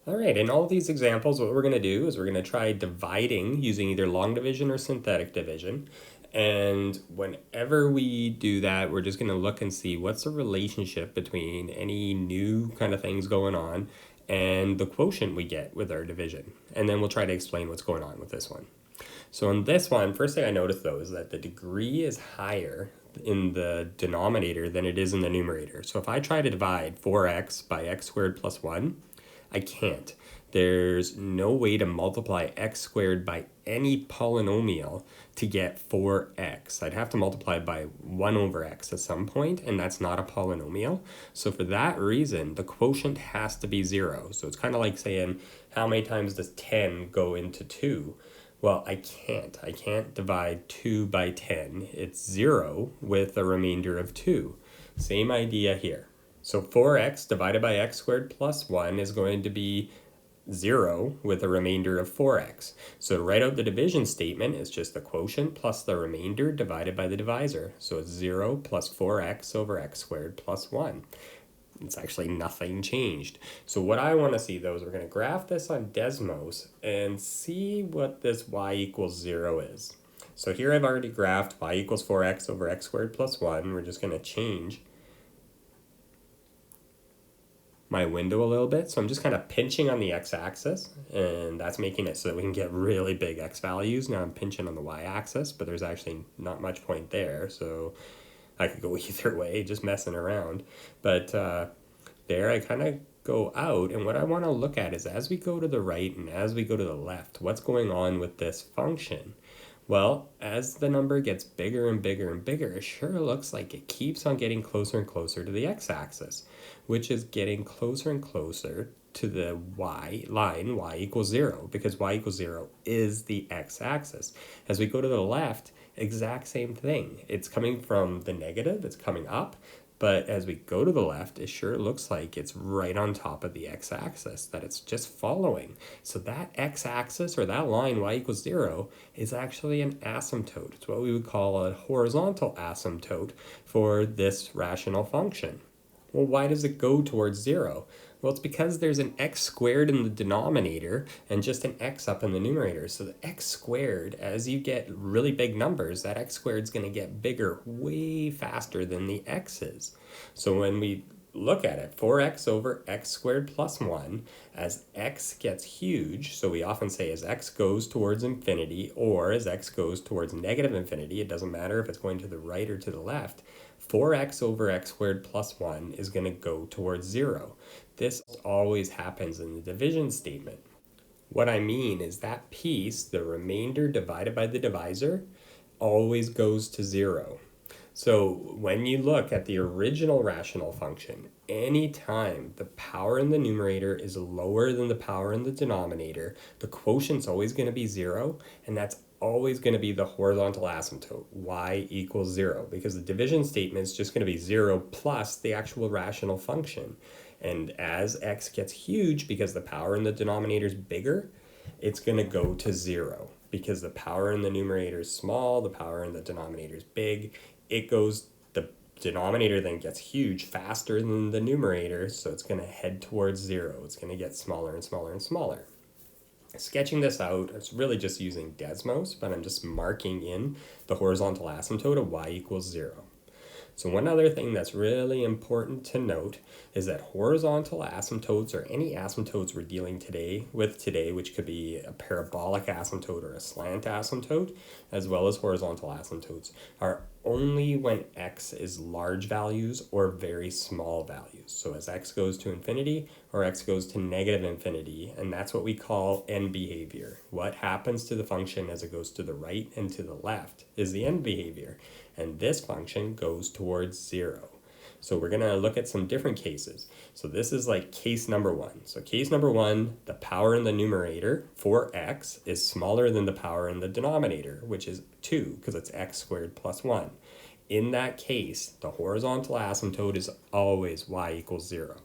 All right, in all these examples, what we're going to do is we're going to try dividing using either long division or synthetic division. And whenever we do that, we're just going to look and see what's the relationship between any new kind of things going on and the quotient we get with our division. And then we'll try to explain what's going on with this one. So in this one, first thing I noticed though is that the degree is higher in the denominator than it is in the numerator. So if I try to divide 4x by x squared plus 1, I can't. There's no way to multiply x squared by any polynomial to get 4x. I'd have to multiply by 1 over x at some point, and that's not a polynomial. So for that reason, the quotient has to be 0. So it's kind of like saying, how many times does 10 go into 2? Well, I can't. I can't divide 2 by 10. It's 0 with a remainder of 2. Same idea here. So 4x divided by x squared plus 1 is going to be 0 with a remainder of 4x. So to write out the division statement, it's just the quotient plus the remainder divided by the divisor. So it's 0 plus 4x over x squared plus 1. It's actually nothing changed. So what I want to see though is we're going to graph this on Desmos and see what this y equals 0 is. So here I've already graphed y equals 4x over x squared plus 1. We're just going to change my window a little bit. So I'm just kind of pinching on the x-axis, and that's making it so that we can get really big x values. Now I'm pinching on the y-axis, but there's actually not much point there. So I could go either way, just messing around. But there I kind of go out, and what I want to look at is as we go to the right and as we go to the left, what's going on with this function? Well, as the number gets bigger and bigger and bigger, it sure looks like it keeps on getting closer and closer to the x-axis, which is getting closer and closer to the y line, y equals 0, because y equals 0 is the x-axis. As we go to the left, exact same thing. It's coming from the negative, it's coming up, but as we go to the left, it sure looks like it's right on top of the x-axis, that it's just following. So that x-axis, or that line, y equals 0, is actually an asymptote. It's what we would call a horizontal asymptote for this rational function. Well, why does it go towards 0? Well, it's because there's an x squared in the denominator and just an x up in the numerator. So the x squared, as you get really big numbers, that x squared is going to get bigger way faster than the x's. So when we look at it, 4x over x squared plus 1, as x gets huge, so we often say as x goes towards infinity or as x goes towards negative infinity, it doesn't matter if it's going to the right or to the left, 4x over x squared plus 1 is going to go towards 0. This always happens in the division statement. What I mean is that piece, the remainder divided by the divisor, always goes to 0. So when you look at the original rational function, anytime the power in the numerator is lower than the power in the denominator, the quotient's always going to be 0, and that's always going to be the horizontal asymptote, y equals 0, because the division statement is just going to be 0 plus the actual rational function. And as x gets huge, because the power in the denominator is bigger, it's going to go to 0. Because the power in the numerator is small, the power in the denominator is big, the denominator then gets huge faster than the numerator, so it's going to head towards 0. It's going to get smaller and smaller and smaller. Sketching this out, it's really just using Desmos, but I'm just marking in the horizontal asymptote of y equals 0. So one other thing that's really important to note is that horizontal asymptotes, or any asymptotes we're dealing with today, which could be a parabolic asymptote or a slant asymptote, as well as horizontal asymptotes, are only when x is large values or very small values. So as x goes to infinity or x goes to negative infinity, and that's what we call end behavior. What happens to the function as it goes to the right and to the left is the end behavior, and this function goes towards 0. So we're going to look at some different cases. So this is like case number 1. So case number 1, the power in the numerator for x is smaller than the power in the denominator, which is 2, because it's x squared plus 1. In that case, the horizontal asymptote is always y equals 0.